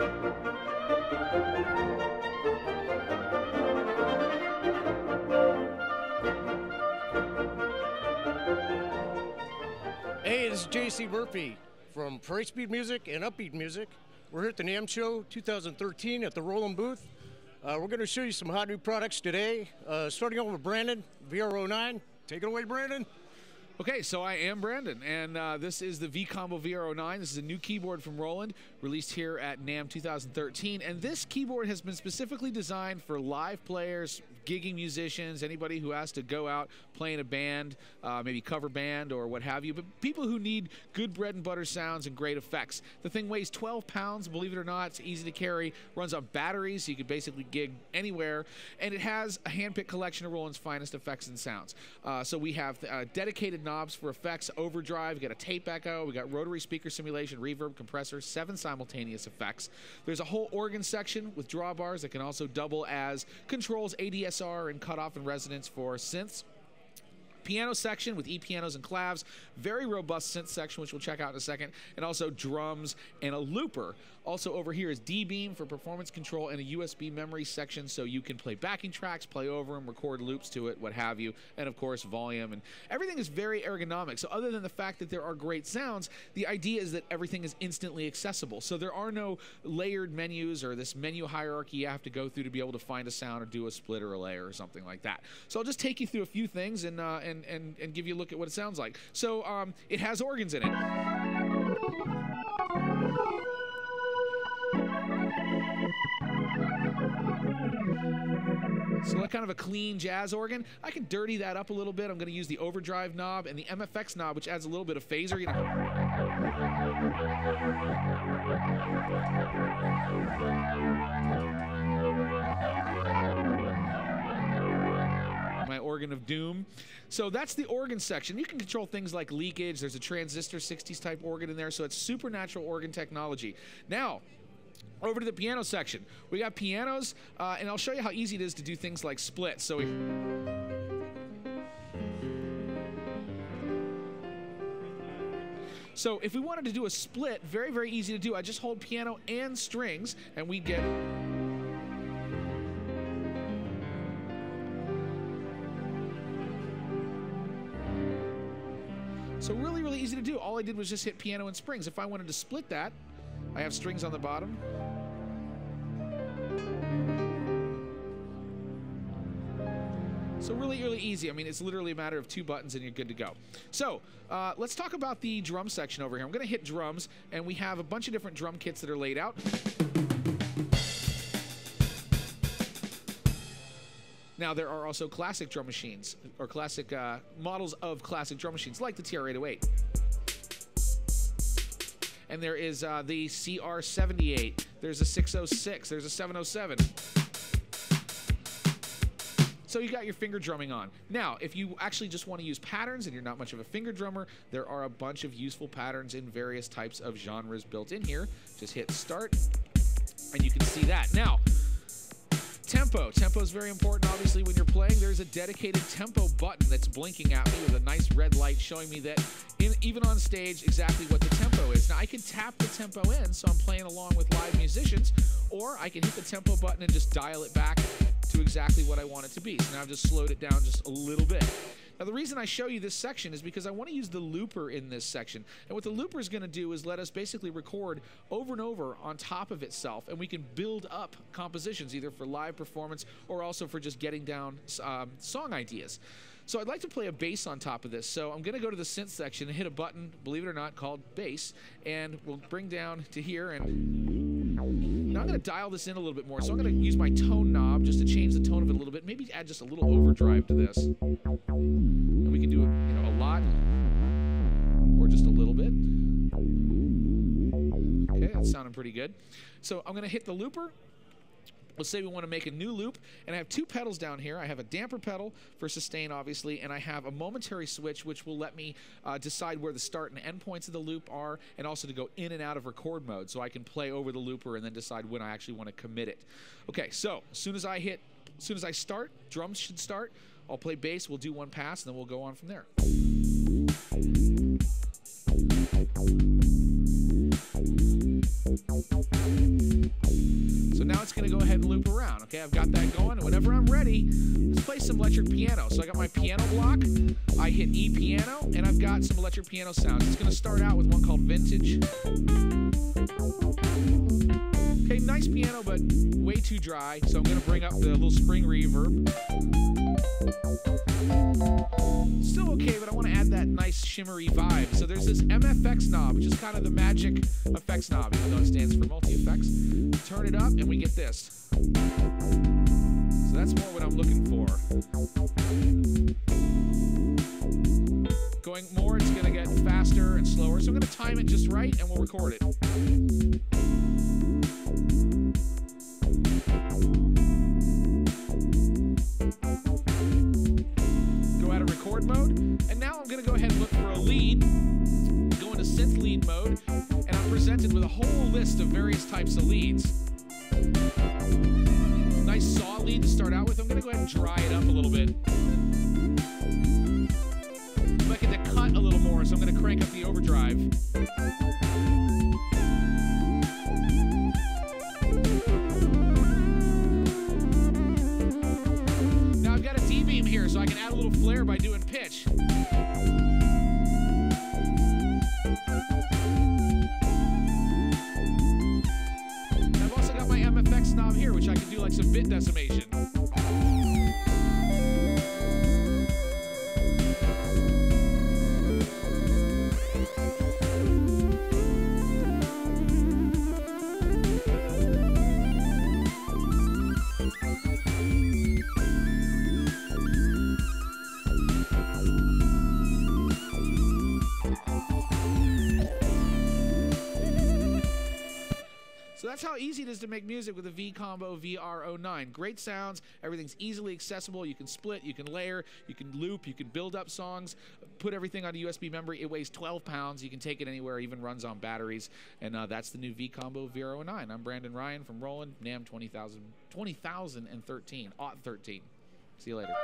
Hey, this is JC Murphy from Pricebeat Music and Upbeat Music. We're here at the NAMM Show 2013 at the Roland booth. We're going to show you some hot new products today. Starting off with Brandon, VR-09. Take it away, Brandon. Okay, so I am Brandon, and this is the V-Combo VR-09. This is a new keyboard from Roland, released here at NAMM 2013. And this keyboard has been specifically designed for live players, gigging musicians, anybody who has to go out, play in a band, maybe cover band or what have you, but people who need good bread and butter sounds and great effects. The thing weighs 12 pounds, believe it or not. It's easy to carry, runs on batteries, so you can basically gig anywhere, and it has a hand-picked collection of Roland's finest effects and sounds. So we have dedicated knobs for effects, overdrive, we got a tape echo, we got rotary speaker simulation, reverb, compressor, 7 simultaneous effects. There's a whole organ section with drawbars that can also double as controls, ADSR, and cutoff and resonance for synths. Piano section with E-pianos and clavs, very robust synth section, which we'll check out in a second, and also drums and a looper. Also over here is D-beam for performance control and a USB memory section, so you can play backing tracks, play over them, record loops to it, what have you, and of course volume. And everything is very ergonomic, so other than the fact that there are great sounds, the idea is that everything is instantly accessible. So there are no layered menus or this menu hierarchy you have to go through to be able to find a sound or do a split or a layer or something like that. So I'll just take you through a few things and give you a look at what it sounds like. So it has organs in it. So like kind of a clean jazz organ. I can dirty that up a little bit. I'm going to use the overdrive knob and the MFX knob, which adds a little bit of phaser. You know. My organ of doom. So that's the organ section. You can control things like leakage. There's a transistor 60s type organ in there, so it's supernatural organ technology. Now, over to the piano section. We got pianos, and I'll show you how easy it is to do things like splits. So if we wanted to do a split, very, very easy to do. I just hold piano and strings, and we get... So really, really easy to do. All I did was just hit piano and springs. If I wanted to split that, I have strings on the bottom. So really, really easy. I mean, it's literally a matter of 2 buttons and you're good to go. So let's talk about the drum section over here. I'm going to hit drums, and we have a bunch of different drum kits that are laid out. Now, there are also classic drum machines, or classic models of classic drum machines, like the TR-808. And there is the CR-78. There's a 606. There's a 707. So you got your finger drumming on. Now, if you actually just want to use patterns and you're not much of a finger drummer, there are a bunch of useful patterns in various types of genres built in here. Just hit start, and you can see that. Now, tempo. Tempo is very important, obviously, when you're playing. There's a dedicated tempo button that's blinking at me with a nice red light showing me that, even on stage, exactly what the tempo is. Now, I can tap the tempo in, so I'm playing along with live musicians, or I can hit the tempo button and just dial it back to exactly what I want it to be. So now I've just slowed it down just a little bit. Now, the reason I show you this section is because I want to use the looper in this section. And what the looper is going to do is let us basically record over and over on top of itself, and we can build up compositions either for live performance or also for just getting down song ideas. So I'd like to play a bass on top of this. So I'm going to go to the synth section and hit a button, believe it or not, called bass, and we'll bring down to here. And now I'm going to dial this in a little bit more. So I'm going to use my tone knob just to change the tone of it a little bit. Maybe add just a little overdrive to this. And we can do a lot or just a little bit. Okay, that's sounding pretty good. So I'm going to hit the looper. Let's say we want to make a new loop, and I have 2 pedals down here. I have a damper pedal for sustain, obviously, and I have a momentary switch, which will let me decide where the start and end points of the loop are, and also to go in and out of record mode, so I can play over the looper and then decide when I actually want to commit it. Okay, so as soon as I start, drums should start. I'll play bass, we'll do 1 pass, and then we'll go on from there. sound. Okay, I've got that going, and whenever I'm ready, let's play some electric piano. So I got my piano block, I hit E piano, and I've got some electric piano sounds. It's going to start out with one called Vintage. Okay, nice piano, but way too dry, so I'm going to bring up the little spring reverb. Still okay, but I want to add that nice shimmery vibe. So there's this MFX knob, which is kind of the magic effects knob, even though it stands for multi-effects. Turn it up, and we get this. So that's more what I'm looking for. Going more, it's going to get faster and slower. So I'm going to time it just right, and we'll record it. Go out of record mode, and now I'm going to go ahead and look for a lead. Go into synth lead mode, and I'm presented with a whole list of various types of leads. Nice saw lead to start out with. I'm going to go ahead and dry it up a little bit. I'm looking to cut a little more, so I'm going to crank up the overdrive. Now I've got a D-beam here, so I can add a little flair by doing pitch. I've also got my MFX knob here, which I can do like some bit decimation. So that's how easy it is to make music with the V-Combo VR-09. Great sounds, everything's easily accessible. You can split, you can layer, you can loop, you can build up songs, put everything on a USB memory. It weighs 12 pounds. You can take it anywhere, even runs on batteries. And that's the new V-Combo VR-09. I'm Brandon Ryan from Roland, NAMM 2013. See you later.